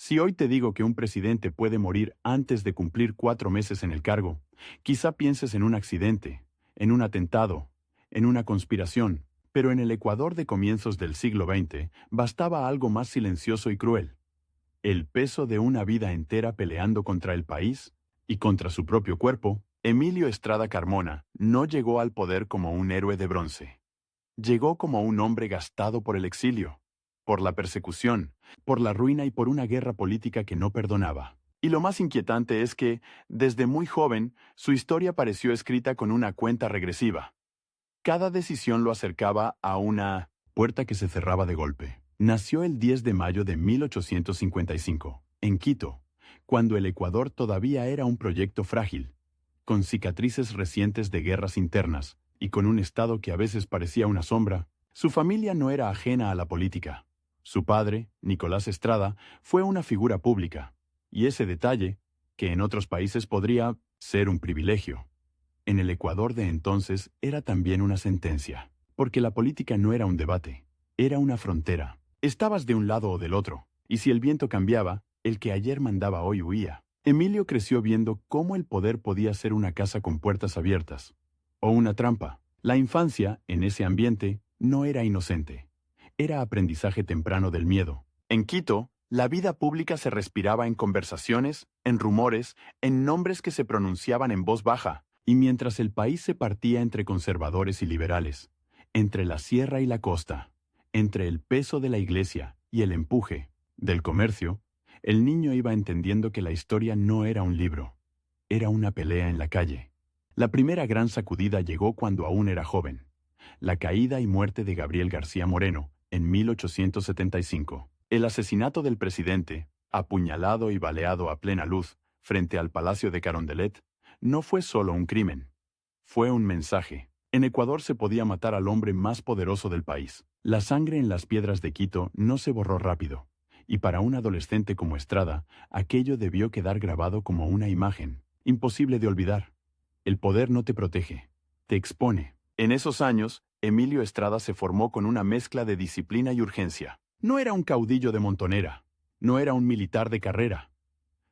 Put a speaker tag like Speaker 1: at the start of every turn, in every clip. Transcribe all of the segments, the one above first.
Speaker 1: Si hoy te digo que un presidente puede morir antes de cumplir 4 meses en el cargo, quizá pienses en un accidente, en un atentado, en una conspiración, pero en el Ecuador de comienzos del siglo XX bastaba algo más silencioso y cruel: el peso de una vida entera peleando contra el país y contra su propio cuerpo. Emilio Estrada Carmona no llegó al poder como un héroe de bronce. Llegó como un hombre gastado por el exilio, por la persecución, por la ruina y por una guerra política que no perdonaba. Y lo más inquietante es que, desde muy joven, su historia pareció escrita con una cuenta regresiva. Cada decisión lo acercaba a una puerta que se cerraba de golpe. Nació el 10 de mayo de 1855, en Quito, cuando el Ecuador todavía era un proyecto frágil, con cicatrices recientes de guerras internas, y con un Estado que a veces parecía una sombra. Su familia no era ajena a la política. Su padre, Nicolás Estrada, fue una figura pública, y ese detalle, que en otros países podría ser un privilegio, en el Ecuador de entonces era también una sentencia, porque la política no era un debate, era una frontera. Estabas de un lado o del otro, y si el viento cambiaba, el que ayer mandaba hoy huía. Emilio creció viendo cómo el poder podía ser una casa con puertas abiertas, o una trampa. La infancia, en ese ambiente, no era inocente. Era aprendizaje temprano del miedo. En Quito, la vida pública se respiraba en conversaciones, en rumores, en nombres que se pronunciaban en voz baja, y mientras el país se partía entre conservadores y liberales, entre la sierra y la costa, entre el peso de la iglesia y el empuje del comercio, el niño iba entendiendo que la historia no era un libro, era una pelea en la calle. La primera gran sacudida llegó cuando aún era joven: la caída y muerte de Gabriel García Moreno, en 1875. El asesinato del presidente, apuñalado y baleado a plena luz, frente al Palacio de Carondelet, no fue solo un crimen. Fue un mensaje. En Ecuador se podía matar al hombre más poderoso del país. La sangre en las piedras de Quito no se borró rápido, y para un adolescente como Estrada, aquello debió quedar grabado como una imagen, imposible de olvidar. El poder no te protege, te expone. En esos años, Emilio Estrada se formó con una mezcla de disciplina y urgencia. No era un caudillo de montonera, no era un militar de carrera.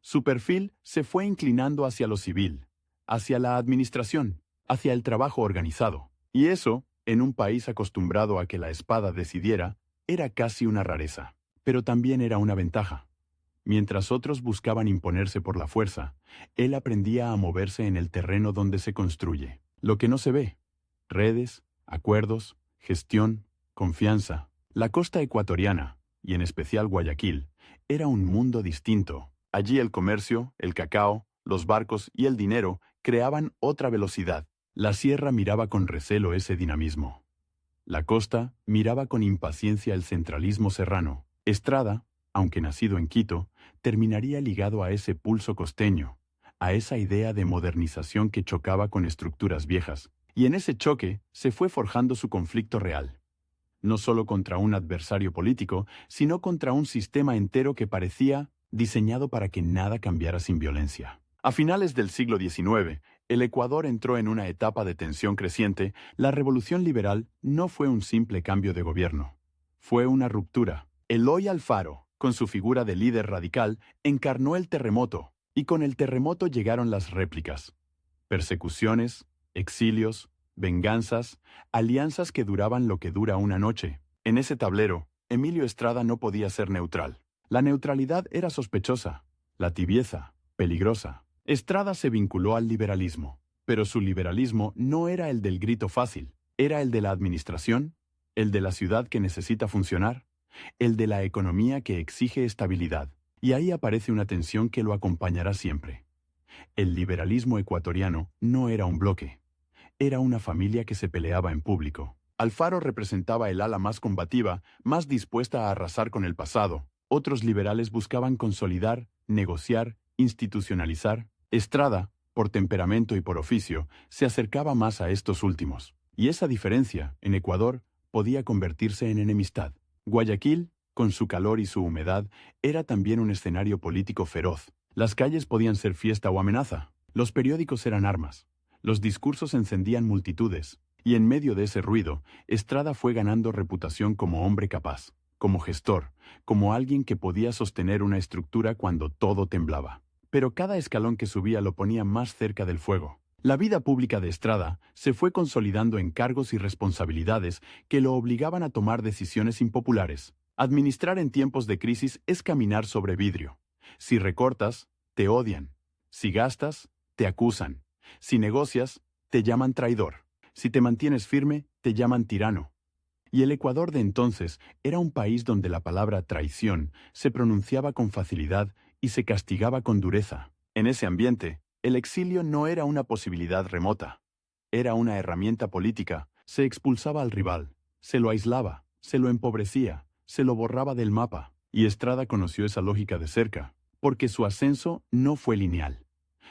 Speaker 1: Su perfil se fue inclinando hacia lo civil, hacia la administración, hacia el trabajo organizado. Y eso, en un país acostumbrado a que la espada decidiera, era casi una rareza. Pero también era una ventaja. Mientras otros buscaban imponerse por la fuerza, él aprendía a moverse en el terreno donde se construye lo que no se ve: redes, acuerdos, gestión, confianza. La costa ecuatoriana, y en especial Guayaquil, era un mundo distinto. Allí el comercio, el cacao, los barcos y el dinero creaban otra velocidad. La sierra miraba con recelo ese dinamismo. La costa miraba con impaciencia el centralismo serrano. Estrada, aunque nacido en Quito, terminaría ligado a ese pulso costeño, a esa idea de modernización que chocaba con estructuras viejas. Y en ese choque se fue forjando su conflicto real. No solo contra un adversario político, sino contra un sistema entero que parecía diseñado para que nada cambiara sin violencia. A finales del siglo XIX, el Ecuador entró en una etapa de tensión creciente. La revolución liberal no fue un simple cambio de gobierno. Fue una ruptura. Eloy Alfaro, con su figura de líder radical, encarnó el terremoto, y con el terremoto llegaron las réplicas. Persecuciones, exilios, venganzas, alianzas que duraban lo que dura una noche. En ese tablero, Emilio Estrada no podía ser neutral. La neutralidad era sospechosa, la tibieza, peligrosa. Estrada se vinculó al liberalismo, pero su liberalismo no era el del grito fácil, era el de la administración, el de la ciudad que necesita funcionar, el de la economía que exige estabilidad. Y ahí aparece una tensión que lo acompañará siempre. El liberalismo ecuatoriano no era un bloque, era una familia que se peleaba en público. Alfaro representaba el ala más combativa, más dispuesta a arrasar con el pasado. Otros liberales buscaban consolidar, negociar, institucionalizar. Estrada, por temperamento y por oficio, se acercaba más a estos últimos. Y esa diferencia, en Ecuador, podía convertirse en enemistad. Guayaquil, con su calor y su humedad, era también un escenario político feroz. Las calles podían ser fiesta o amenaza. Los periódicos eran armas. Los discursos encendían multitudes. Y en medio de ese ruido, Estrada fue ganando reputación como hombre capaz. como gestor, como alguien que podía sostener una estructura cuando todo temblaba. Pero cada escalón que subía lo ponía más cerca del fuego. La vida pública de Estrada se fue consolidando en cargos y responsabilidades que lo obligaban a tomar decisiones impopulares. Administrar en tiempos de crisis es caminar sobre vidrio. Si recortas, te odian. Si gastas, te acusan. Si negocias, te llaman traidor. Si te mantienes firme, te llaman tirano. Y el Ecuador de entonces era un país donde la palabra traición se pronunciaba con facilidad y se castigaba con dureza. En ese ambiente, el exilio no era una posibilidad remota. Era una herramienta política. Se expulsaba al rival, se lo aislaba, se lo empobrecía, se lo borraba del mapa. Y Estrada conoció esa lógica de cerca, porque su ascenso no fue lineal.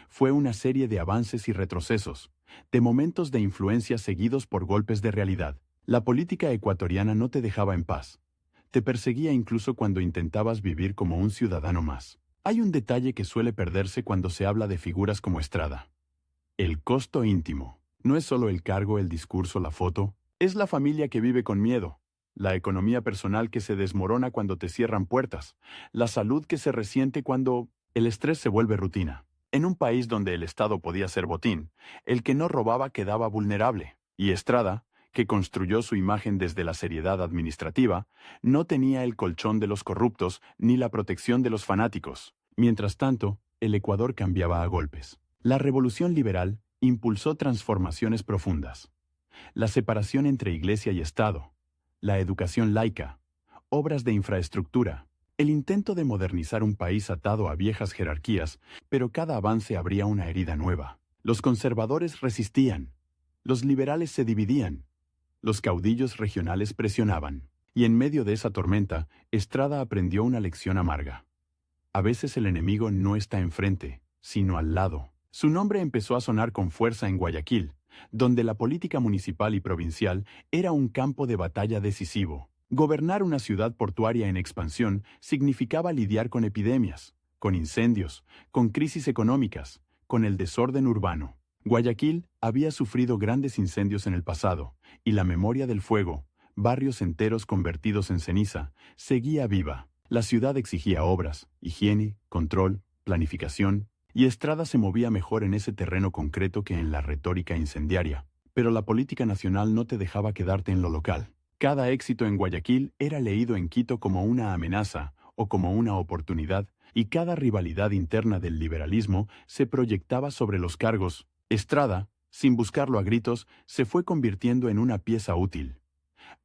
Speaker 1: Fue una serie de avances y retrocesos, de momentos de influencia seguidos por golpes de realidad. La política ecuatoriana no te dejaba en paz. Te perseguía incluso cuando intentabas vivir como un ciudadano más. Hay un detalle que suele perderse cuando se habla de figuras como Estrada. El costo íntimo. No es solo el cargo, el discurso, la foto. Es la familia que vive con miedo. La economía personal que se desmorona cuando te cierran puertas. La salud que se resiente cuando el estrés se vuelve rutina. En un país donde el Estado podía ser botín, el que no robaba quedaba vulnerable. Y Estrada, que construyó su imagen desde la seriedad administrativa, no tenía el colchón de los corruptos ni la protección de los fanáticos. Mientras tanto, el Ecuador cambiaba a golpes. La revolución liberal impulsó transformaciones profundas. La separación entre Iglesia y Estado, la educación laica, obras de infraestructura, el intento de modernizar un país atado a viejas jerarquías, pero cada avance abría una herida nueva. Los conservadores resistían, los liberales se dividían, los caudillos regionales presionaban. Y en medio de esa tormenta, Estrada aprendió una lección amarga. A veces el enemigo no está enfrente, sino al lado. Su nombre empezó a sonar con fuerza en Guayaquil, donde la política municipal y provincial era un campo de batalla decisivo. Gobernar una ciudad portuaria en expansión significaba lidiar con epidemias, con incendios, con crisis económicas, con el desorden urbano. Guayaquil había sufrido grandes incendios en el pasado, y la memoria del fuego, barrios enteros convertidos en ceniza, seguía viva. La ciudad exigía obras, higiene, control, planificación, y Estrada se movía mejor en ese terreno concreto que en la retórica incendiaria. Pero la política nacional no te dejaba quedarte en lo local. Cada éxito en Guayaquil era leído en Quito como una amenaza o como una oportunidad, y cada rivalidad interna del liberalismo se proyectaba sobre los cargos. Estrada, sin buscarlo a gritos, se fue convirtiendo en una pieza útil.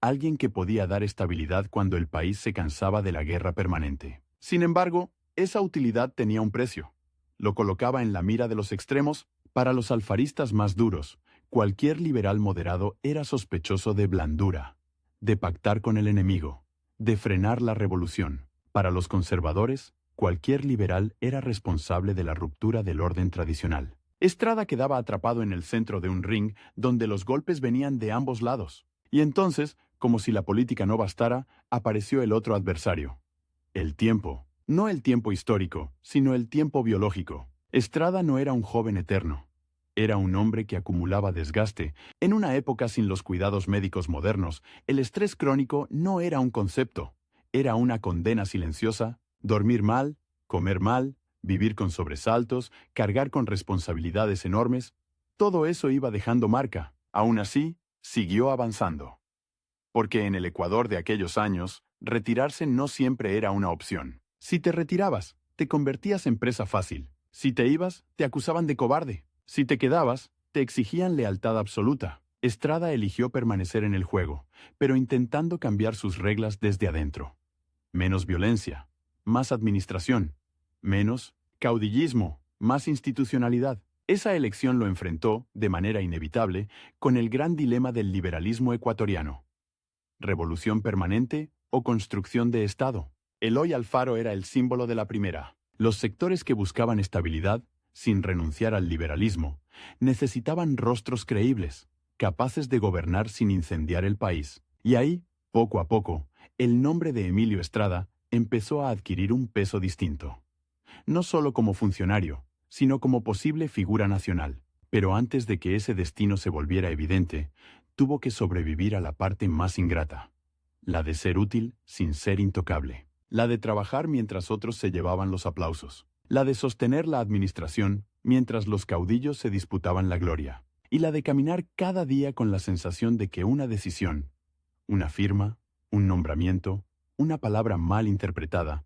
Speaker 1: Alguien que podía dar estabilidad cuando el país se cansaba de la guerra permanente. Sin embargo, esa utilidad tenía un precio. Lo colocaba en la mira de los extremos. Para los alfaristas más duros, cualquier liberal moderado era sospechoso de blandura, de pactar con el enemigo, de frenar la revolución. Para los conservadores, cualquier liberal era responsable de la ruptura del orden tradicional. Estrada quedaba atrapado en el centro de un ring donde los golpes venían de ambos lados. Y entonces, como si la política no bastara, apareció el otro adversario. El tiempo. No el tiempo histórico, sino el tiempo biológico. Estrada no era un joven eterno. Era un hombre que acumulaba desgaste. En una época sin los cuidados médicos modernos, el estrés crónico no era un concepto. Era una condena silenciosa. Dormir mal, comer mal, vivir con sobresaltos, cargar con responsabilidades enormes. Todo eso iba dejando marca. Aún así, siguió avanzando. Porque en el Ecuador de aquellos años, retirarse no siempre era una opción. Si te retirabas, te convertías en presa fácil. Si te ibas, te acusaban de cobarde. Si te quedabas, te exigían lealtad absoluta. Estrada eligió permanecer en el juego, pero intentando cambiar sus reglas desde adentro. Menos violencia, más administración, menos caudillismo, más institucionalidad. Esa elección lo enfrentó, de manera inevitable, con el gran dilema del liberalismo ecuatoriano. ¿Revolución permanente o construcción de Estado? Eloy Alfaro era el símbolo de la primera. Los sectores que buscaban estabilidad, sin renunciar al liberalismo, necesitaban rostros creíbles, capaces de gobernar sin incendiar el país. Y ahí, poco a poco, el nombre de Emilio Estrada empezó a adquirir un peso distinto. No solo como funcionario, sino como posible figura nacional. Pero antes de que ese destino se volviera evidente, tuvo que sobrevivir a la parte más ingrata. La de ser útil sin ser intocable. La de trabajar mientras otros se llevaban los aplausos. La de sostener la administración mientras los caudillos se disputaban la gloria. Y la de caminar cada día con la sensación de que una decisión, una firma, un nombramiento, una palabra mal interpretada,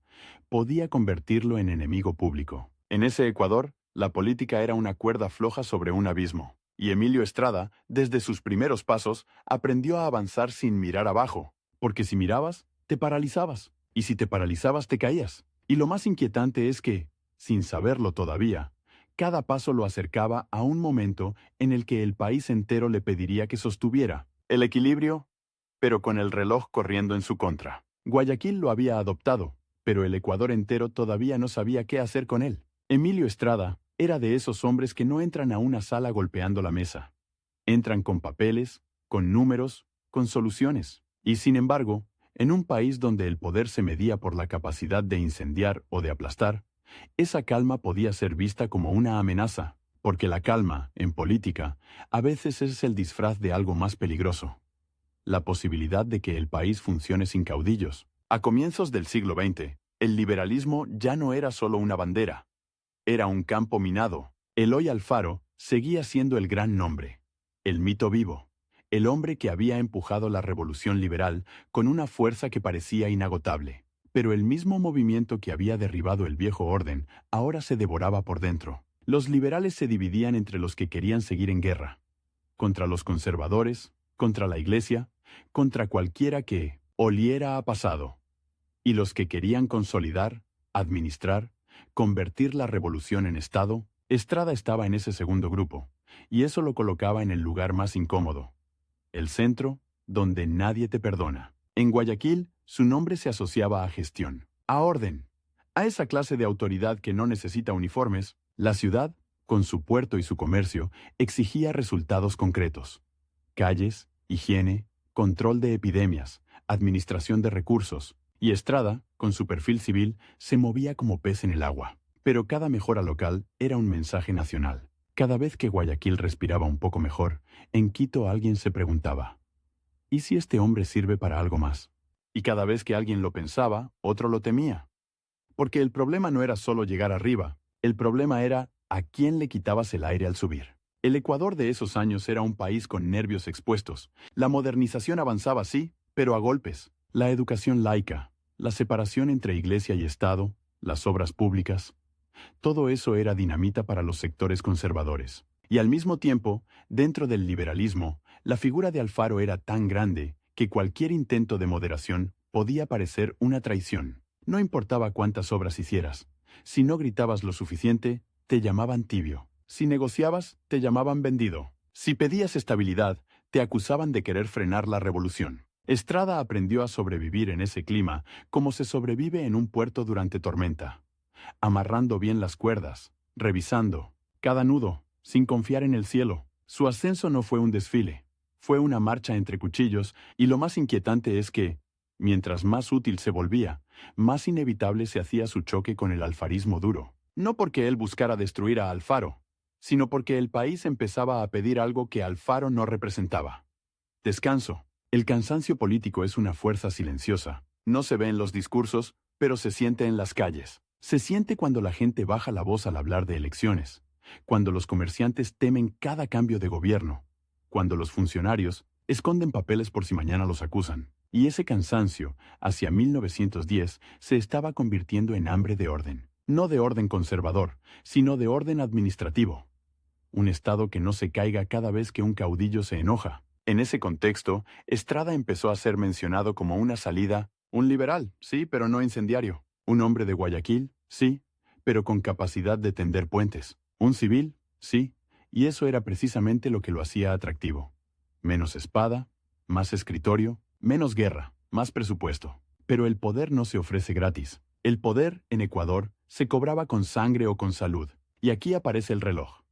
Speaker 1: podía convertirlo en enemigo público. En ese Ecuador, la política era una cuerda floja sobre un abismo, y Emilio Estrada, desde sus primeros pasos, aprendió a avanzar sin mirar abajo, porque si mirabas, te paralizabas, y si te paralizabas te caías. Y lo más inquietante es que, sin saberlo todavía, cada paso lo acercaba a un momento en el que el país entero le pediría que sostuviera el equilibrio, pero con el reloj corriendo en su contra. Guayaquil lo había adoptado, pero el Ecuador entero todavía no sabía qué hacer con él. Emilio Estrada era de esos hombres que no entran a una sala golpeando la mesa. Entran con papeles, con números, con soluciones. Y sin embargo, en un país donde el poder se medía por la capacidad de incendiar o de aplastar, esa calma podía ser vista como una amenaza, porque la calma, en política, a veces es el disfraz de algo más peligroso. La posibilidad de que el país funcione sin caudillos. A comienzos del siglo XX, el liberalismo ya no era solo una bandera. Era un campo minado. Eloy Alfaro seguía siendo el gran nombre, el mito vivo, el hombre que había empujado la revolución liberal con una fuerza que parecía inagotable. Pero el mismo movimiento que había derribado el viejo orden ahora se devoraba por dentro. Los liberales se dividían entre los que querían seguir en guerra, contra los conservadores, contra la Iglesia, contra cualquiera que oliera a pasado, y los que querían consolidar, administrar, convertir la revolución en Estado. Estrada estaba en ese segundo grupo, y eso lo colocaba en el lugar más incómodo, el centro, donde nadie te perdona. En Guayaquil, su nombre se asociaba a gestión, a orden, a esa clase de autoridad que no necesita uniformes. La ciudad, con su puerto y su comercio, exigía resultados concretos. Calles, higiene, control de epidemias, administración de recursos, y Estrada, con su perfil civil, se movía como pez en el agua. Pero cada mejora local era un mensaje nacional. Cada vez que Guayaquil respiraba un poco mejor, en Quito alguien se preguntaba, ¿y si este hombre sirve para algo más? Y cada vez que alguien lo pensaba, otro lo temía. Porque el problema no era solo llegar arriba, el problema era a quién le quitabas el aire al subir. El Ecuador de esos años era un país con nervios expuestos. La modernización avanzaba, sí, pero a golpes. La educación laica, la separación entre Iglesia y Estado, las obras públicas. Todo eso era dinamita para los sectores conservadores. Y al mismo tiempo, dentro del liberalismo, la figura de Alfaro era tan grande que cualquier intento de moderación podía parecer una traición. No importaba cuántas obras hicieras. Si no gritabas lo suficiente, te llamaban tibio. Si negociabas, te llamaban vendido. Si pedías estabilidad, te acusaban de querer frenar la revolución. Estrada aprendió a sobrevivir en ese clima como se sobrevive en un puerto durante tormenta, amarrando bien las cuerdas, revisando cada nudo, sin confiar en el cielo. Su ascenso no fue un desfile, fue una marcha entre cuchillos, y lo más inquietante es que, mientras más útil se volvía, más inevitable se hacía su choque con el alfarismo duro. No porque él buscara destruir a Alfaro, sino porque el país empezaba a pedir algo que Alfaro no representaba. Descanso. El cansancio político es una fuerza silenciosa. No se ve en los discursos, pero se siente en las calles. Se siente cuando la gente baja la voz al hablar de elecciones, cuando los comerciantes temen cada cambio de gobierno, cuando los funcionarios esconden papeles por si mañana los acusan. Y ese cansancio, hacia 1910, se estaba convirtiendo en hambre de orden. No de orden conservador, sino de orden administrativo. Un Estado que no se caiga cada vez que un caudillo se enoja. En ese contexto, Estrada empezó a ser mencionado como una salida, un liberal, sí, pero no incendiario. Un hombre de Guayaquil, sí, pero con capacidad de tender puentes. Un civil, sí, y eso era precisamente lo que lo hacía atractivo. Menos espada, más escritorio, menos guerra, más presupuesto. Pero el poder no se ofrece gratis. El poder, en Ecuador, se cobraba con sangre o con salud. Y aquí aparece el reloj.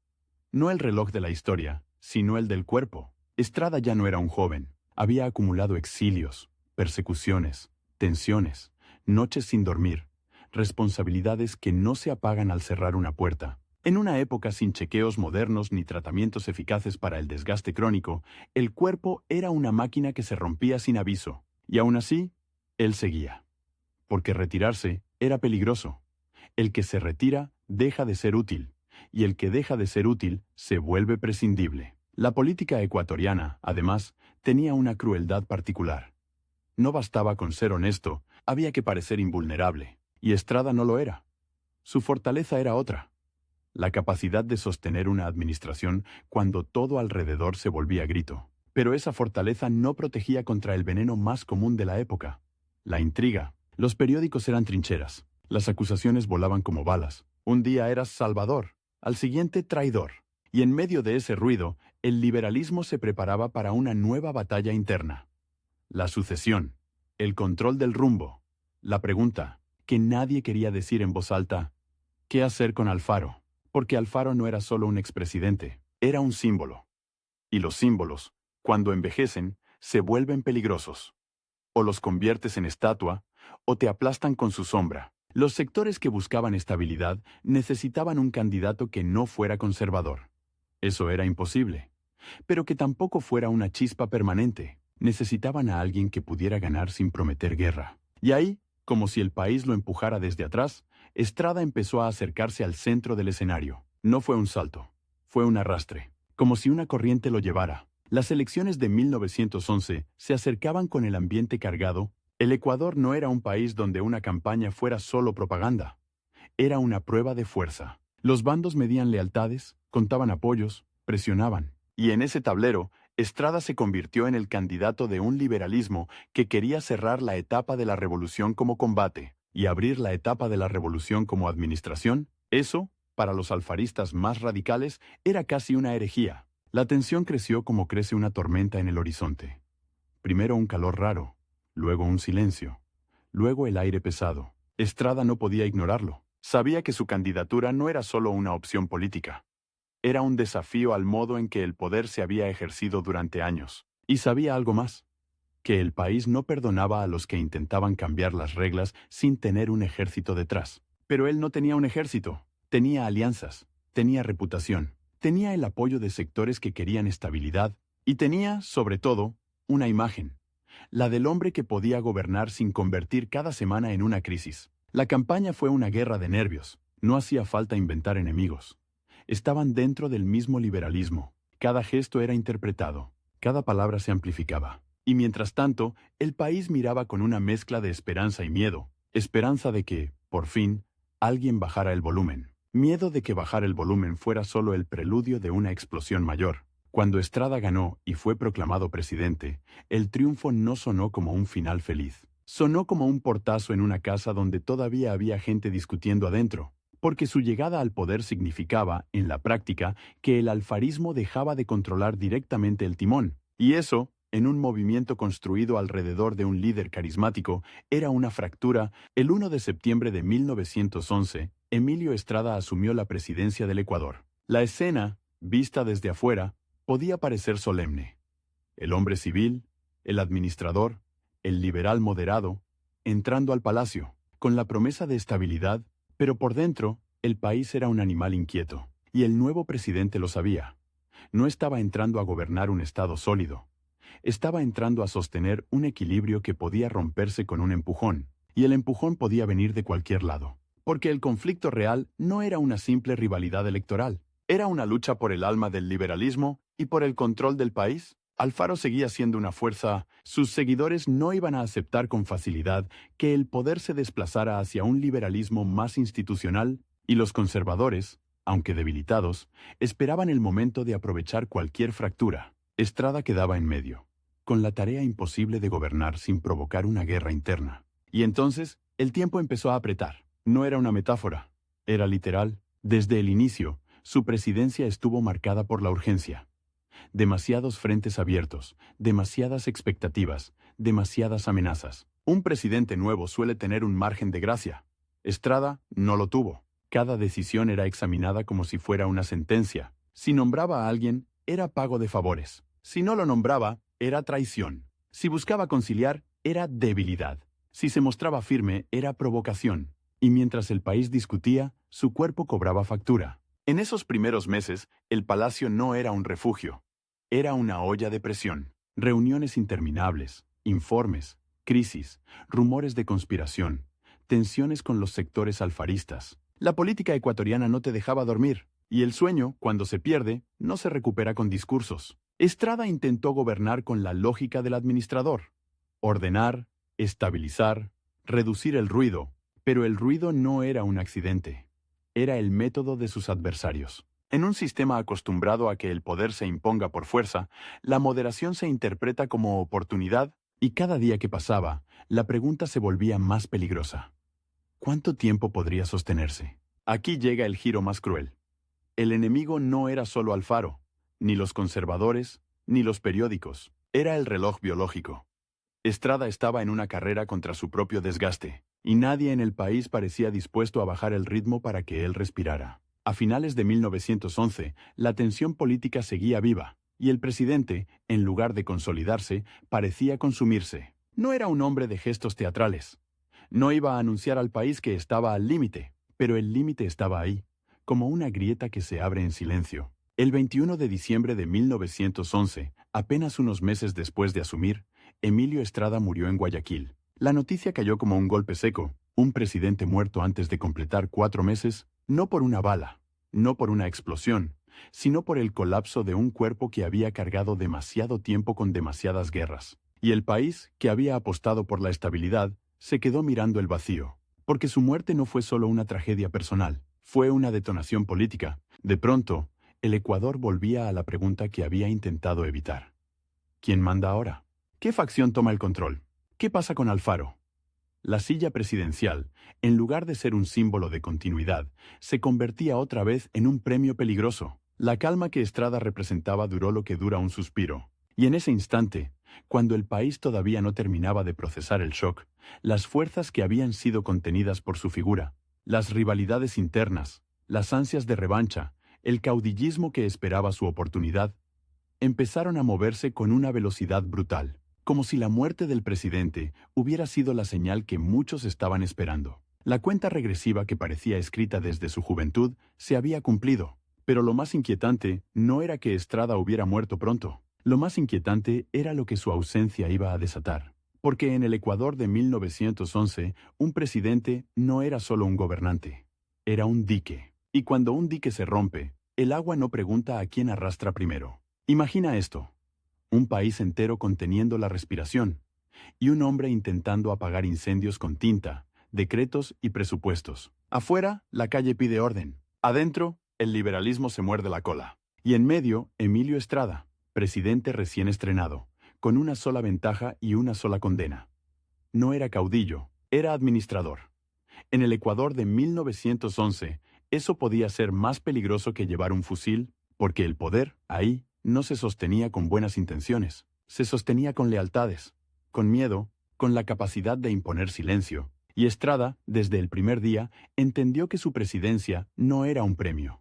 Speaker 1: No el reloj de la historia, sino el del cuerpo. Estrada ya no era un joven. Había acumulado exilios, persecuciones, tensiones, noches sin dormir, responsabilidades que no se apagan al cerrar una puerta. En una época sin chequeos modernos ni tratamientos eficaces para el desgaste crónico, el cuerpo era una máquina que se rompía sin aviso. Y aún así, él seguía. Porque retirarse era peligroso. El que se retira deja de ser útil, y el que deja de ser útil se vuelve prescindible. La política ecuatoriana, además, tenía una crueldad particular. No bastaba con ser honesto, había que parecer invulnerable, y Estrada no lo era. Su fortaleza era otra: la capacidad de sostener una administración cuando todo alrededor se volvía grito. Pero esa fortaleza no protegía contra el veneno más común de la época: la intriga. Los periódicos eran trincheras. Las acusaciones volaban como balas. Un día eras salvador, al siguiente traidor. Y en medio de ese ruido, el liberalismo se preparaba para una nueva batalla interna. La sucesión, el control del rumbo, la pregunta, que nadie quería decir en voz alta: ¿qué hacer con Alfaro? Porque Alfaro no era solo un expresidente, era un símbolo. Y los símbolos, cuando envejecen, se vuelven peligrosos. O los conviertes en estatua, o te aplastan con su sombra. Los sectores que buscaban estabilidad necesitaban un candidato que no fuera conservador. Eso era imposible. Pero que tampoco fuera una chispa permanente. Necesitaban a alguien que pudiera ganar sin prometer guerra. Y ahí, como si el país lo empujara desde atrás, Estrada empezó a acercarse al centro del escenario. No fue un salto, fue un arrastre, como si una corriente lo llevara. Las elecciones de 1911 se acercaban con el ambiente cargado. El Ecuador no era un país donde una campaña fuera solo propaganda. Era una prueba de fuerza. Los bandos medían lealtades, contaban apoyos, presionaban. Y en ese tablero, Estrada se convirtió en el candidato de un liberalismo que quería cerrar la etapa de la revolución como combate y abrir la etapa de la revolución como administración. Eso, para los alfaristas más radicales, era casi una herejía. La tensión creció como crece una tormenta en el horizonte. Primero un calor raro, luego un silencio, luego el aire pesado. Estrada no podía ignorarlo. Sabía que su candidatura no era solo una opción política. Era un desafío al modo en que el poder se había ejercido durante años. Y sabía algo más: que el país no perdonaba a los que intentaban cambiar las reglas sin tener un ejército detrás. Pero él no tenía un ejército, tenía alianzas, tenía reputación, tenía el apoyo de sectores que querían estabilidad, y tenía, sobre todo, una imagen: la del hombre que podía gobernar sin convertir cada semana en una crisis. La campaña fue una guerra de nervios. No hacía falta inventar enemigos. Estaban dentro del mismo liberalismo. Cada gesto era interpretado, cada palabra se amplificaba. Y mientras tanto, el país miraba con una mezcla de esperanza y miedo. Esperanza de que, por fin, alguien bajara el volumen. Miedo de que bajar el volumen fuera solo el preludio de una explosión mayor. Cuando Estrada ganó y fue proclamado presidente, el triunfo no sonó como un final feliz. Sonó como un portazo en una casa donde todavía había gente discutiendo adentro, porque su llegada al poder significaba, en la práctica, que el alfarismo dejaba de controlar directamente el timón. Y eso, en un movimiento construido alrededor de un líder carismático, era una fractura. El 1 de septiembre de 1911, Emilio Estrada asumió la presidencia del Ecuador. La escena, vista desde afuera, podía parecer solemne. El hombre civil, el administrador, el liberal moderado, entrando al palacio, con la promesa de estabilidad, pero por dentro, el país era un animal inquieto, y el nuevo presidente lo sabía. No estaba entrando a gobernar un Estado sólido. Estaba entrando a sostener un equilibrio que podía romperse con un empujón, y el empujón podía venir de cualquier lado. Porque el conflicto real no era una simple rivalidad electoral, era una lucha por el alma del liberalismo y por el control del país. Alfaro seguía siendo una fuerza. Sus seguidores no iban a aceptar con facilidad que el poder se desplazara hacia un liberalismo más institucional, y los conservadores, aunque debilitados, esperaban el momento de aprovechar cualquier fractura. Estrada quedaba en medio, con la tarea imposible de gobernar sin provocar una guerra interna. Y entonces, el tiempo empezó a apretar. No era una metáfora, era literal. Desde el inicio, su presidencia estuvo marcada por la urgencia. Demasiados frentes abiertos, demasiadas expectativas, demasiadas amenazas. Un presidente nuevo suele tener un margen de gracia. Estrada no lo tuvo. Cada decisión era examinada como si fuera una sentencia. Si nombraba a alguien, era pago de favores. Si no lo nombraba, era traición. Si buscaba conciliar, era debilidad. Si se mostraba firme, era provocación. Y mientras el país discutía, su cuerpo cobraba factura. En esos primeros meses, el palacio no era un refugio. Era una olla de presión. Reuniones interminables, informes, crisis, rumores de conspiración, tensiones con los sectores alfaristas. La política ecuatoriana no te dejaba dormir, y el sueño, cuando se pierde, no se recupera con discursos. Estrada intentó gobernar con la lógica del administrador: ordenar, estabilizar, reducir el ruido, pero el ruido no era un accidente. Era el método de sus adversarios. En un sistema acostumbrado a que el poder se imponga por fuerza, la moderación se interpreta como oportunidad, y cada día que pasaba, la pregunta se volvía más peligrosa. ¿Cuánto tiempo podría sostenerse? Aquí llega el giro más cruel. El enemigo no era solo Alfaro, ni los conservadores, ni los periódicos. Era el reloj biológico. Estrada estaba en una carrera contra su propio desgaste, y nadie en el país parecía dispuesto a bajar el ritmo para que él respirara. A finales de 1911, la tensión política seguía viva, y el presidente, en lugar de consolidarse, parecía consumirse. No era un hombre de gestos teatrales. No iba a anunciar al país que estaba al límite, pero el límite estaba ahí, como una grieta que se abre en silencio. El 21 de diciembre de 1911, apenas unos meses después de asumir, Emilio Estrada murió en Guayaquil. La noticia cayó como un golpe seco: un presidente muerto antes de completar 4 meses, no por una bala, no por una explosión, sino por el colapso de un cuerpo que había cargado demasiado tiempo con demasiadas guerras. Y el país, que había apostado por la estabilidad, se quedó mirando el vacío. Porque su muerte no fue solo una tragedia personal, fue una detonación política. De pronto, el Ecuador volvía a la pregunta que había intentado evitar: ¿quién manda ahora? ¿Qué facción toma el control? ¿Qué pasa con Alfaro? La silla presidencial, en lugar de ser un símbolo de continuidad, se convertía otra vez en un premio peligroso. La calma que Estrada representaba duró lo que dura un suspiro. Y en ese instante, cuando el país todavía no terminaba de procesar el shock, las fuerzas que habían sido contenidas por su figura, las rivalidades internas, las ansias de revancha, el caudillismo que esperaba su oportunidad, empezaron a moverse con una velocidad brutal, como si la muerte del presidente hubiera sido la señal que muchos estaban esperando. La cuenta regresiva que parecía escrita desde su juventud se había cumplido, pero lo más inquietante no era que Estrada hubiera muerto pronto. Lo más inquietante era lo que su ausencia iba a desatar. Porque en el Ecuador de 1911, un presidente no era solo un gobernante, era un dique. Y cuando un dique se rompe, el agua no pregunta a quién arrastra primero. Imagina esto: un país entero conteniendo la respiración, y un hombre intentando apagar incendios con tinta, decretos y presupuestos. Afuera, la calle pide orden. Adentro, el liberalismo se muerde la cola. Y en medio, Emilio Estrada, presidente recién estrenado, con una sola ventaja y una sola condena. No era caudillo, era administrador. En el Ecuador de 1911, eso podía ser más peligroso que llevar un fusil, porque el poder, ahí, no se sostenía con buenas intenciones, se sostenía con lealtades, con miedo, con la capacidad de imponer silencio. Y Estrada, desde el primer día, entendió que su presidencia no era un premio.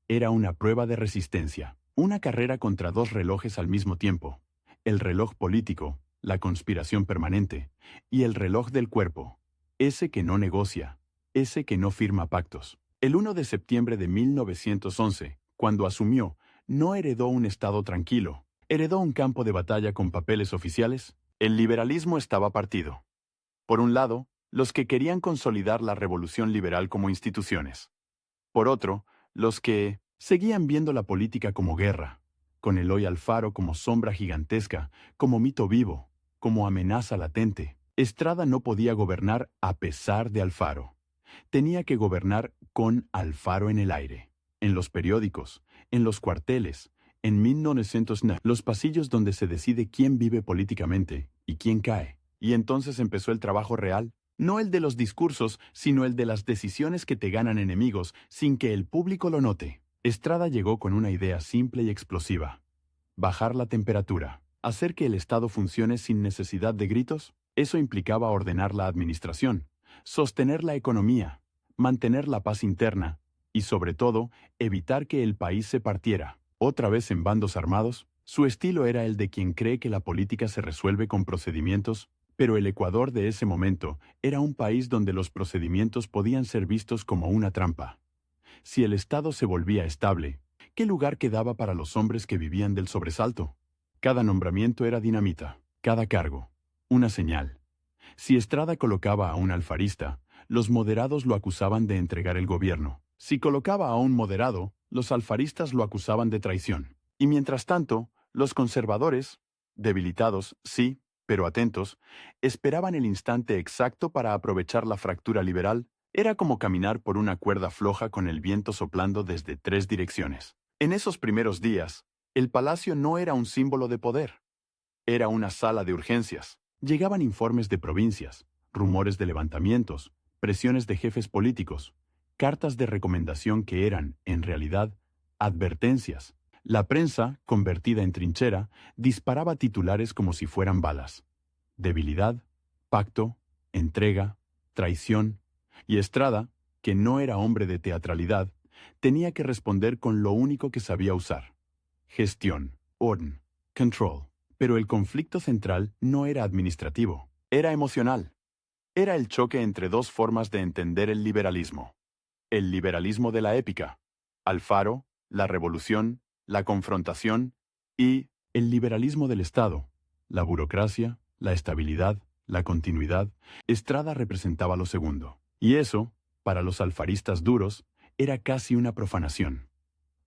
Speaker 1: Era una prueba de resistencia, una carrera contra dos relojes al mismo tiempo: el reloj político, la conspiración permanente, y el reloj del cuerpo, ese que no negocia, ese que no firma pactos. El 1 de septiembre de 1911, cuando asumió, no heredó un Estado tranquilo, heredó un campo de batalla con papeles oficiales. El liberalismo estaba partido. Por un lado, los que querían consolidar la revolución liberal como instituciones. Por otro, los que seguían viendo la política como guerra, con Eloy Alfaro como sombra gigantesca, como mito vivo, como amenaza latente. Estrada no podía gobernar a pesar de Alfaro. Tenía que gobernar con Alfaro en el aire, en los periódicos, en los cuarteles, en 1909, los pasillos donde se decide quién vive políticamente y quién cae. Y entonces empezó el trabajo real, no el de los discursos, sino el de las decisiones que te ganan enemigos sin que el público lo note. Estrada llegó con una idea simple y explosiva: bajar la temperatura, hacer que el Estado funcione sin necesidad de gritos. Eso implicaba ordenar la administración, sostener la economía, mantener la paz interna y, sobre todo, evitar que el país se partiera, otra vez en bandos armados. Su estilo era el de quien cree que la política se resuelve con procedimientos, pero el Ecuador de ese momento era un país donde los procedimientos podían ser vistos como una trampa. Si el Estado se volvía estable, ¿qué lugar quedaba para los hombres que vivían del sobresalto? Cada nombramiento era dinamita, cada cargo una señal. Si Estrada colocaba a un alfarista, los moderados lo acusaban de entregar el gobierno. Si colocaba a un moderado, los alfaristas lo acusaban de traición. Y mientras tanto, los conservadores, debilitados, sí, pero atentos, esperaban el instante exacto para aprovechar la fractura liberal. Era como caminar por una cuerda floja con el viento soplando desde 3 direcciones. En esos primeros días, el palacio no era un símbolo de poder. Era una sala de urgencias. Llegaban informes de provincias, rumores de levantamientos, presiones de jefes políticos, cartas de recomendación que eran, en realidad, advertencias. La prensa, convertida en trinchera, disparaba titulares como si fueran balas. Debilidad, pacto, entrega, traición. Y Estrada, que no era hombre de teatralidad, tenía que responder con lo único que sabía usar: gestión, orden, control. Pero el conflicto central no era administrativo, era emocional. Era el choque entre dos formas de entender el liberalismo. El liberalismo de la épica, Alfaro, la revolución, la confrontación, y el liberalismo del Estado, la burocracia, la estabilidad, la continuidad. Estrada representaba lo segundo. Y eso, para los alfaristas duros, era casi una profanación.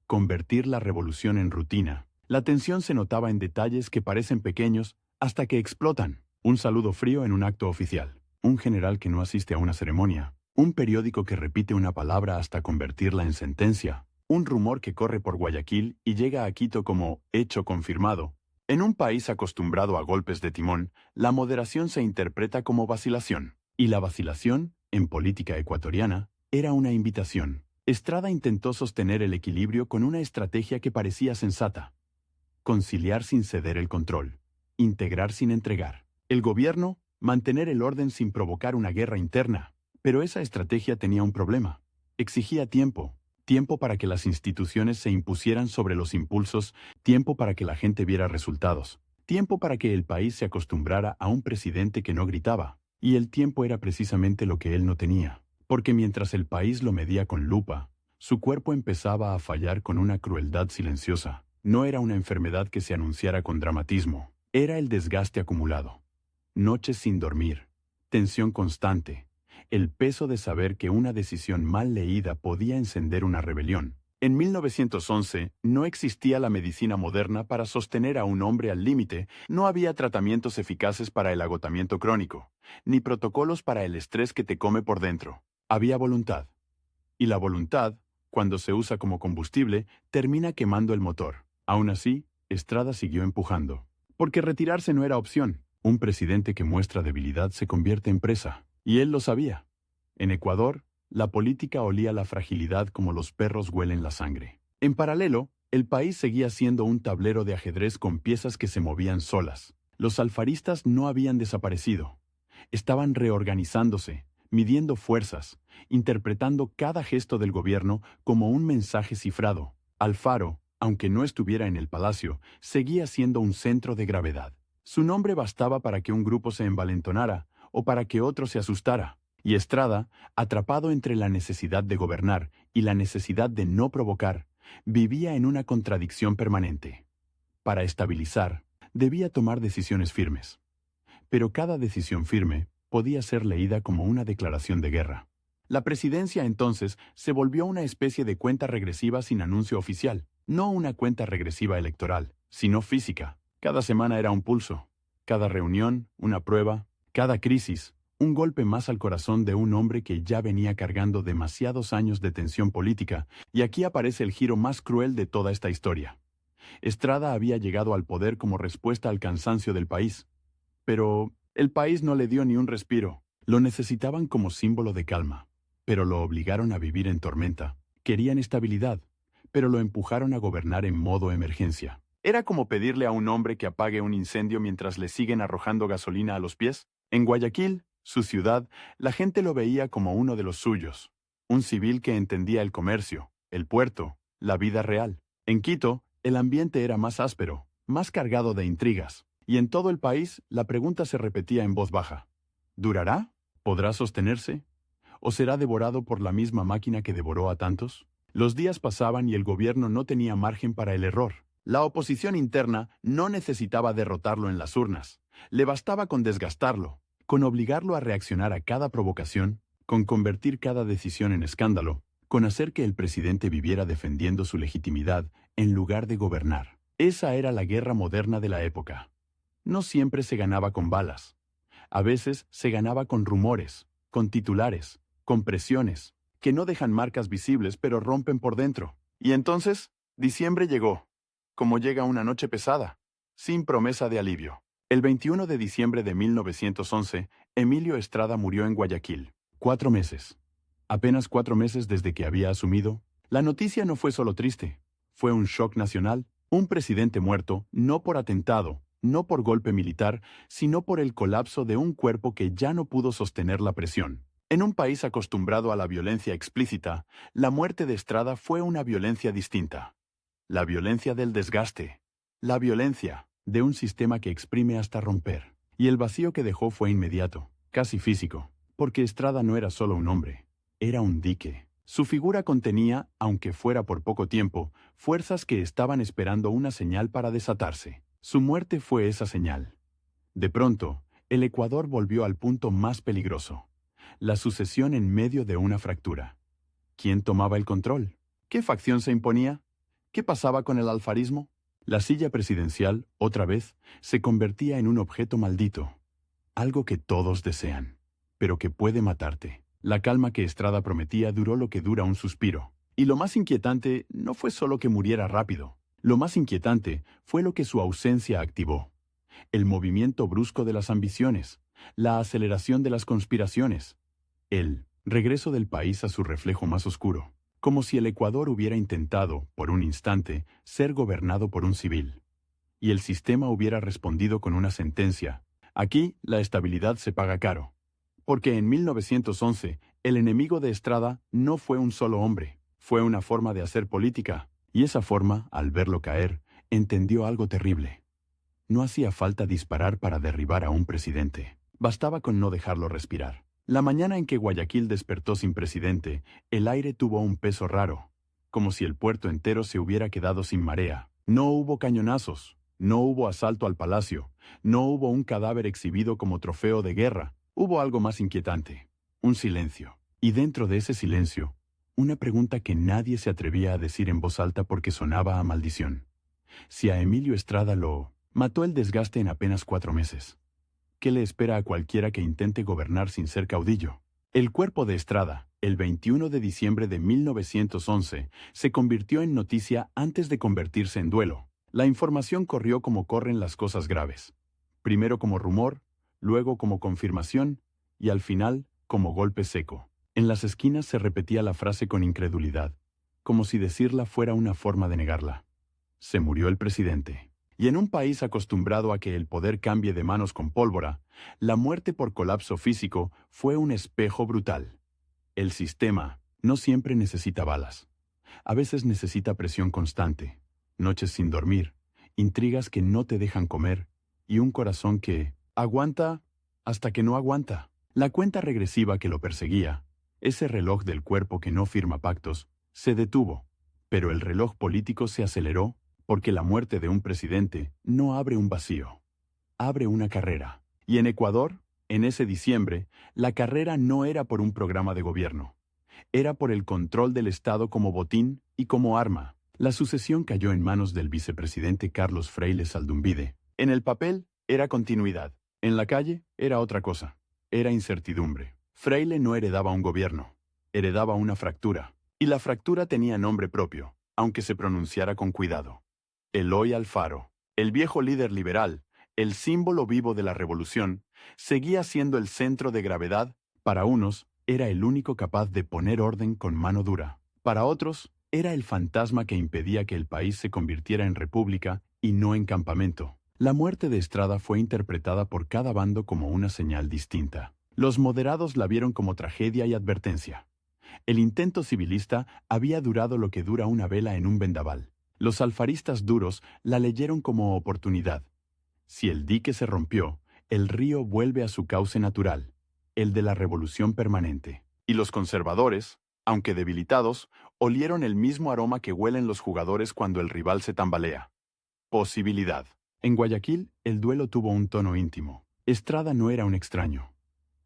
Speaker 1: Convertir la revolución en rutina. La tensión se notaba en detalles que parecen pequeños hasta que explotan. Un saludo frío en un acto oficial. Un general que no asiste a una ceremonia. Un periódico que repite una palabra hasta convertirla en sentencia. Un rumor que corre por Guayaquil y llega a Quito como hecho confirmado. En un país acostumbrado a golpes de timón, la moderación se interpreta como vacilación. Y la vacilación, en política ecuatoriana, era una invitación. Estrada intentó sostener el equilibrio con una estrategia que parecía sensata. Conciliar sin ceder el control. Integrar sin entregar. El gobierno, mantener el orden sin provocar una guerra interna. Pero esa estrategia tenía un problema. Exigía tiempo. Tiempo para que las instituciones se impusieran sobre los impulsos, tiempo para que la gente viera resultados, tiempo para que el país se acostumbrara a un presidente que no gritaba. Y el tiempo era precisamente lo que él no tenía. Porque mientras el país lo medía con lupa, su cuerpo empezaba a fallar con una crueldad silenciosa. No era una enfermedad que se anunciara con dramatismo. Era el desgaste acumulado. Noches sin dormir, tensión constante, el peso de saber que una decisión mal leída podía encender una rebelión. En 1911 no existía la medicina moderna para sostener a un hombre al límite, no había tratamientos eficaces para el agotamiento crónico, ni protocolos para el estrés que te come por dentro. Había voluntad. Y la voluntad, cuando se usa como combustible, termina quemando el motor. Aún así, Estrada siguió empujando. Porque retirarse no era opción. Un presidente que muestra debilidad se convierte en presa. Y él lo sabía. En Ecuador, la política olía la fragilidad como los perros huelen la sangre. En paralelo, el país seguía siendo un tablero de ajedrez con piezas que se movían solas. Los alfaristas no habían desaparecido. Estaban reorganizándose, midiendo fuerzas, interpretando cada gesto del gobierno como un mensaje cifrado. Alfaro, aunque no estuviera en el palacio, seguía siendo un centro de gravedad. Su nombre bastaba para que un grupo se envalentonara o para que otro se asustara. Y Estrada, atrapado entre la necesidad de gobernar y la necesidad de no provocar, vivía en una contradicción permanente. Para estabilizar, debía tomar decisiones firmes. Pero cada decisión firme podía ser leída como una declaración de guerra. La presidencia entonces se volvió una especie de cuenta regresiva sin anuncio oficial. No una cuenta regresiva electoral, sino física. Cada semana era un pulso. Cada reunión, una prueba. Cada crisis, un golpe más al corazón de un hombre que ya venía cargando demasiados años de tensión política. Y aquí aparece el giro más cruel de toda esta historia. Estrada había llegado al poder como respuesta al cansancio del país. Pero el país no le dio ni un respiro. Lo necesitaban como símbolo de calma, pero lo obligaron a vivir en tormenta. Querían estabilidad, pero lo empujaron a gobernar en modo emergencia. Era como pedirle a un hombre que apague un incendio mientras le siguen arrojando gasolina a los pies. En Guayaquil, su ciudad, la gente lo veía como uno de los suyos. Un civil que entendía el comercio, el puerto, la vida real. En Quito, el ambiente era más áspero, más cargado de intrigas. Y en todo el país, la pregunta se repetía en voz baja. ¿Durará? ¿Podrá sostenerse? ¿O será devorado por la misma máquina que devoró a tantos? Los días pasaban y el gobierno no tenía margen para el error. La oposición interna no necesitaba derrotarlo en las urnas. Le bastaba con desgastarlo. con obligarlo a reaccionar a cada provocación, con convertir cada decisión en escándalo, con hacer que el presidente viviera defendiendo su legitimidad en lugar de gobernar. Esa era la guerra moderna de la época. No siempre se ganaba con balas. A veces se ganaba con rumores, con titulares, con presiones, que no dejan marcas visibles pero rompen por dentro. Y entonces, diciembre llegó, como llega una noche pesada, sin promesa de alivio. El 21 de diciembre de 1911, Emilio Estrada murió en Guayaquil. 4 meses. Apenas 4 meses desde que había asumido. La noticia no fue solo triste, fue un shock nacional. Un presidente muerto, no por atentado, no por golpe militar, sino por el colapso de un cuerpo que ya no pudo sostener la presión. En un país acostumbrado a la violencia explícita, la muerte de Estrada fue una violencia distinta. La violencia del desgaste. La violencia de un sistema que exprime hasta romper. Y el vacío que dejó fue inmediato, casi físico, porque Estrada no era solo un hombre, era un dique. Su figura contenía, aunque fuera por poco tiempo, fuerzas que estaban esperando una señal para desatarse. Su muerte fue esa señal. De pronto, el Ecuador volvió al punto más peligroso. La sucesión en medio de una fractura. ¿Quién tomaba el control? ¿Qué facción se imponía? ¿Qué pasaba con el alfarismo? La silla presidencial, otra vez, se convertía en un objeto maldito. Algo que todos desean, pero que puede matarte. La calma que Estrada prometía duró lo que dura un suspiro. Y lo más inquietante no fue solo que muriera rápido. Lo más inquietante fue lo que su ausencia activó. El movimiento brusco de las ambiciones, la aceleración de las conspiraciones, el regreso del país a su reflejo más oscuro, como si el Ecuador hubiera intentado, por un instante, ser gobernado por un civil. Y el sistema hubiera respondido con una sentencia: aquí la estabilidad se paga caro. Porque en 1911, el enemigo de Estrada no fue un solo hombre, fue una forma de hacer política, y esa forma, al verlo caer, entendió algo terrible. No hacía falta disparar para derribar a un presidente. Bastaba con no dejarlo respirar. La mañana en que Guayaquil despertó sin presidente, el aire tuvo un peso raro, como si el puerto entero se hubiera quedado sin marea. No hubo cañonazos, no hubo asalto al palacio, no hubo un cadáver exhibido como trofeo de guerra. Hubo algo más inquietante, un silencio. Y dentro de ese silencio, una pregunta que nadie se atrevía a decir en voz alta porque sonaba a maldición. Si a Emilio Estrada lo mató el desgaste en apenas 4 meses, ¿qué le espera a cualquiera que intente gobernar sin ser caudillo? El cuerpo de Estrada, el 21 de diciembre de 1911, se convirtió en noticia antes de convertirse en duelo. La información corrió como corren las cosas graves. Primero como rumor, luego como confirmación, y al final como golpe seco. En las esquinas se repetía la frase con incredulidad, como si decirla fuera una forma de negarla. Se murió el presidente. Y en un país acostumbrado a que el poder cambie de manos con pólvora, la muerte por colapso físico fue un espejo brutal. El sistema no siempre necesita balas. A veces necesita presión constante, noches sin dormir, intrigas que no te dejan comer, y un corazón que aguanta hasta que no aguanta. La cuenta regresiva que lo perseguía, ese reloj del cuerpo que no firma pactos, se detuvo, pero el reloj político se aceleró porque la muerte de un presidente no abre un vacío, abre una carrera. Y en Ecuador, en ese diciembre, la carrera no era por un programa de gobierno, era por el control del Estado como botín y como arma. La sucesión cayó en manos del vicepresidente Carlos Freire Saldumbide. En el papel era continuidad, en la calle era otra cosa, era incertidumbre. Freire no heredaba un gobierno, heredaba una fractura, y la fractura tenía nombre propio, aunque se pronunciara con cuidado. Eloy Alfaro, el viejo líder liberal, el símbolo vivo de la revolución, seguía siendo el centro de gravedad. Para unos, era el único capaz de poner orden con mano dura. Para otros, era el fantasma que impedía que el país se convirtiera en república y no en campamento. La muerte de Estrada fue interpretada por cada bando como una señal distinta. Los moderados la vieron como tragedia y advertencia. El intento civilista había durado lo que dura una vela en un vendaval. Los alfaristas duros la leyeron como oportunidad. Si el dique se rompió, el río vuelve a su cauce natural, el de la revolución permanente. Y los conservadores, aunque debilitados, olieron el mismo aroma que huelen los jugadores cuando el rival se tambalea. Posibilidad. En Guayaquil, el duelo tuvo un tono íntimo. Estrada no era un extraño,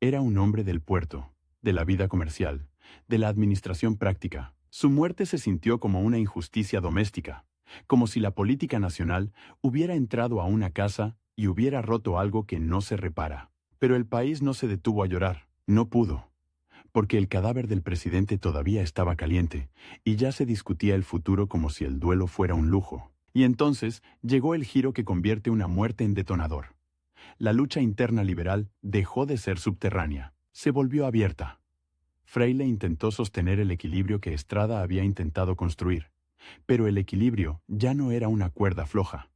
Speaker 1: Era un hombre del puerto, de la vida comercial, de la administración práctica. Su muerte se sintió como una injusticia doméstica, como si la política nacional hubiera entrado a una casa y hubiera roto algo que no se repara. Pero el país no se detuvo a llorar, no pudo, porque el cadáver del presidente todavía estaba caliente, y ya se discutía el futuro como si el duelo fuera un lujo. Y entonces llegó el giro que convierte una muerte en detonador. La lucha interna liberal dejó de ser subterránea, se volvió abierta. Freire intentó sostener el equilibrio que Estrada había intentado construir, pero el equilibrio ya no era una cuerda floja,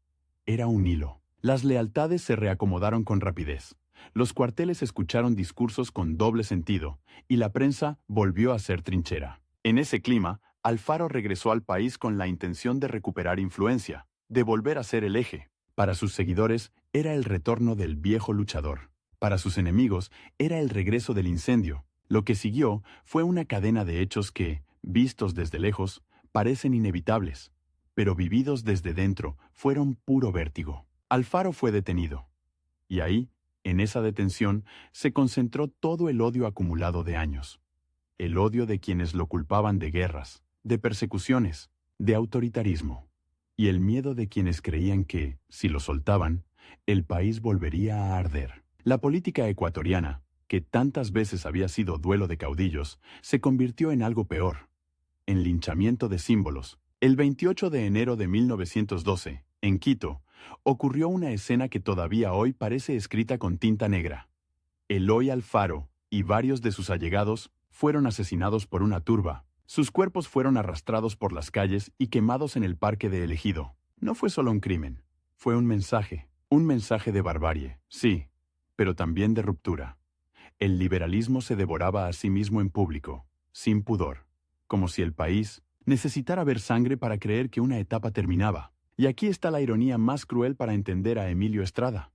Speaker 1: era un hilo. Las lealtades se reacomodaron con rapidez. Los cuarteles escucharon discursos con doble sentido, y la prensa volvió a ser trinchera. En ese clima, Alfaro regresó al país con la intención de recuperar influencia, de volver a ser el eje. Para sus seguidores, era el retorno del viejo luchador. Para sus enemigos, era el regreso del incendio. Lo que siguió fue una cadena de hechos que, vistos desde lejos, parecen inevitables, pero vividos desde dentro, fueron puro vértigo. Alfaro fue detenido. Y ahí, en esa detención, se concentró todo el odio acumulado de años. El odio de quienes lo culpaban de guerras, de persecuciones, de autoritarismo. Y el miedo de quienes creían que, si lo soltaban, el país volvería a arder. La política ecuatoriana, que tantas veces había sido duelo de caudillos, se convirtió en algo peor, en linchamiento de símbolos. El 28 de enero de 1912, en Quito, ocurrió una escena que todavía hoy parece escrita con tinta negra. Eloy Alfaro y varios de sus allegados fueron asesinados por una turba. Sus cuerpos fueron arrastrados por las calles y quemados en el parque de El Ejido. No fue solo un crimen, fue un mensaje de barbarie, sí, pero también de ruptura. El liberalismo se devoraba a sí mismo en público, sin pudor, como si el país necesitara ver sangre para creer que una etapa terminaba. Y aquí está la ironía más cruel para entender a Emilio Estrada.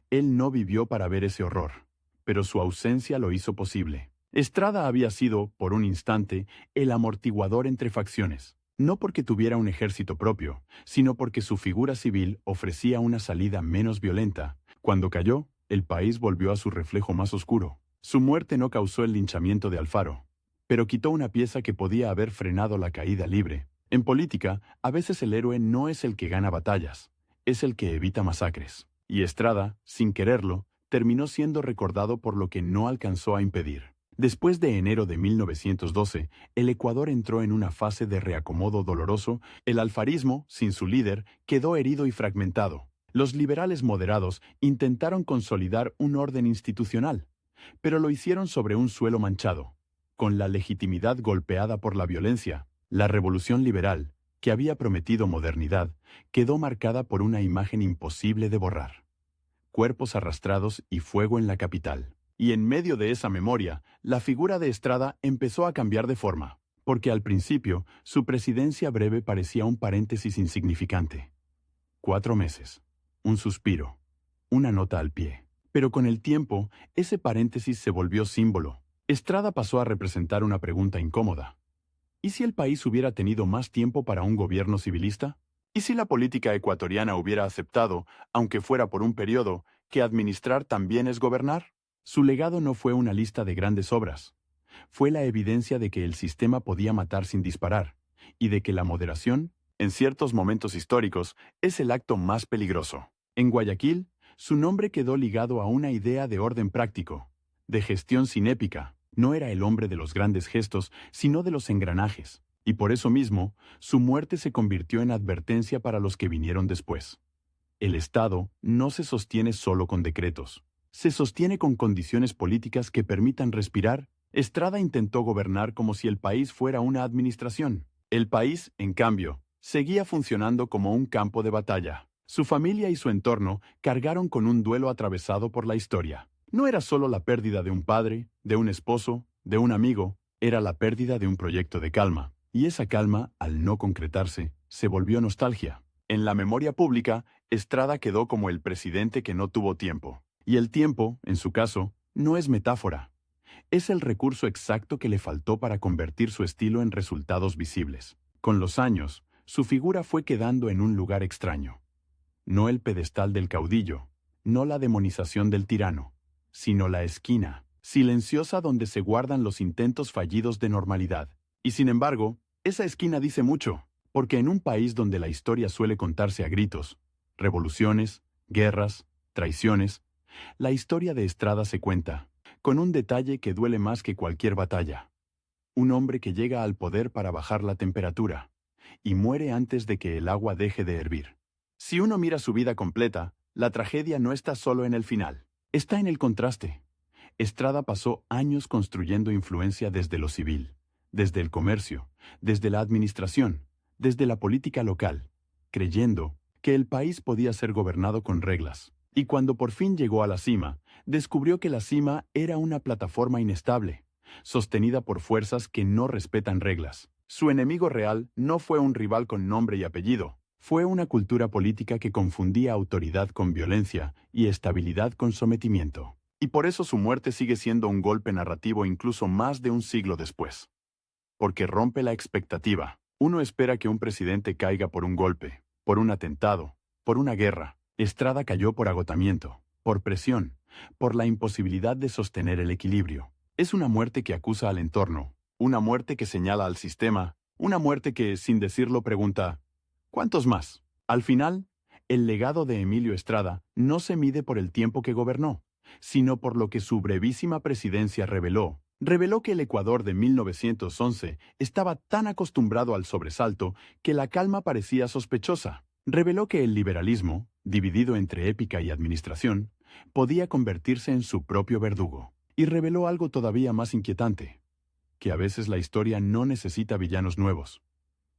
Speaker 1: Él no vivió para ver ese horror, pero su ausencia lo hizo posible. Estrada había sido, por un instante, el amortiguador entre facciones, no porque tuviera un ejército propio, sino porque su figura civil ofrecía una salida menos violenta. Cuando cayó, el país volvió a su reflejo más oscuro. Su muerte no causó el linchamiento de Alfaro, pero quitó una pieza que podía haber frenado la caída libre. En política, a veces el héroe no es el que gana batallas, es el que evita masacres. Y Estrada, sin quererlo, terminó siendo recordado por lo que no alcanzó a impedir. Después de enero de 1912, el Ecuador entró en una fase de reacomodo doloroso. El alfarismo, sin su líder, quedó herido y fragmentado. Los liberales moderados intentaron consolidar un orden institucional, pero lo hicieron sobre un suelo manchado, con la legitimidad golpeada por la violencia. La revolución liberal, que había prometido modernidad, quedó marcada por una imagen imposible de borrar. Cuerpos arrastrados y fuego en la capital. Y en medio de esa memoria, la figura de Estrada empezó a cambiar de forma, porque al principio su presidencia breve parecía un paréntesis insignificante. 4 meses, un suspiro, una nota al pie. Pero con el tiempo, ese paréntesis se volvió símbolo. Estrada pasó a representar una pregunta incómoda. ¿Y si el país hubiera tenido más tiempo para un gobierno civilista? ¿Y si la política ecuatoriana hubiera aceptado, aunque fuera por un periodo, que administrar también es gobernar? Su legado no fue una lista de grandes obras. Fue la evidencia de que el sistema podía matar sin disparar, y de que la moderación, en ciertos momentos históricos, es el acto más peligroso. En Guayaquil, su nombre quedó ligado a una idea de orden práctico, de gestión sin épica. No era el hombre de los grandes gestos, sino de los engranajes, y por eso mismo, su muerte se convirtió en advertencia para los que vinieron después. El Estado no se sostiene solo con decretos. Se sostiene con condiciones políticas que permitan respirar. Estrada intentó gobernar como si el país fuera una administración. El país, en cambio, seguía funcionando como un campo de batalla. Su familia y su entorno cargaron con un duelo atravesado por la historia. No era solo la pérdida de un padre, de un esposo, de un amigo, era la pérdida de un proyecto de calma. Y esa calma, al no concretarse, se volvió nostalgia. En la memoria pública, Estrada quedó como el presidente que no tuvo tiempo. Y el tiempo, en su caso, no es metáfora. Es el recurso exacto que le faltó para convertir su estilo en resultados visibles. Con los años, su figura fue quedando en un lugar extraño. No el pedestal del caudillo, no la demonización del tirano, sino la esquina. silenciosa donde se guardan los intentos fallidos de normalidad. Y sin embargo, esa esquina dice mucho, porque en un país donde la historia suele contarse a gritos, revoluciones, guerras, traiciones, la historia de Estrada se cuenta, con un detalle que duele más que cualquier batalla. Un hombre que llega al poder para bajar la temperatura, y muere antes de que el agua deje de hervir. Si uno mira su vida completa, la tragedia no está solo en el final, está en el contraste. Estrada pasó años construyendo influencia desde lo civil, desde el comercio, desde la administración, desde la política local, creyendo que el país podía ser gobernado con reglas. Y cuando por fin llegó a la cima, descubrió que la cima era una plataforma inestable, sostenida por fuerzas que no respetan reglas. Su enemigo real no fue un rival con nombre y apellido, fue una cultura política que confundía autoridad con violencia y estabilidad con sometimiento. Y por eso su muerte sigue siendo un golpe narrativo incluso más de un siglo después. Porque rompe la expectativa. Uno espera que un presidente caiga por un golpe, por un atentado, por una guerra. Estrada cayó por agotamiento, por presión, por la imposibilidad de sostener el equilibrio. Es una muerte que acusa al entorno, una muerte que señala al sistema, una muerte que, sin decirlo, pregunta, ¿cuántos más? Al final, el legado de Emilio Estrada no se mide por el tiempo que gobernó, sino por lo que su brevísima presidencia reveló. Reveló que el Ecuador de 1911 estaba tan acostumbrado al sobresalto que la calma parecía sospechosa. Reveló que el liberalismo, dividido entre épica y administración, podía convertirse en su propio verdugo. Y reveló algo todavía más inquietante, que a veces la historia no necesita villanos nuevos.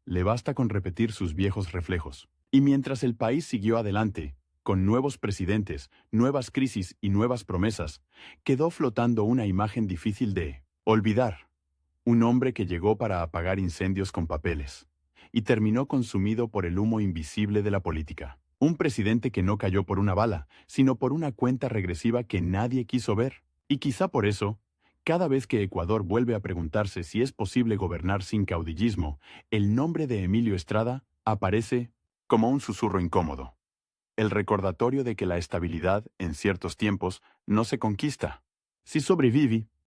Speaker 1: Le basta con repetir sus viejos reflejos. Y mientras el país siguió adelante, con nuevos presidentes, nuevas crisis y nuevas promesas, quedó flotando una imagen difícil de olvidar. Un hombre que llegó para apagar incendios con papeles, y terminó consumido por el humo invisible de la política. Un presidente que no cayó por una bala, sino por una cuenta regresiva que nadie quiso ver. Y quizá por eso, cada vez que Ecuador vuelve a preguntarse si es posible gobernar sin caudillismo, el nombre de Emilio Estrada aparece como un susurro incómodo. El recordatorio de que la estabilidad, en ciertos tiempos, no se conquista. Si sobrevive,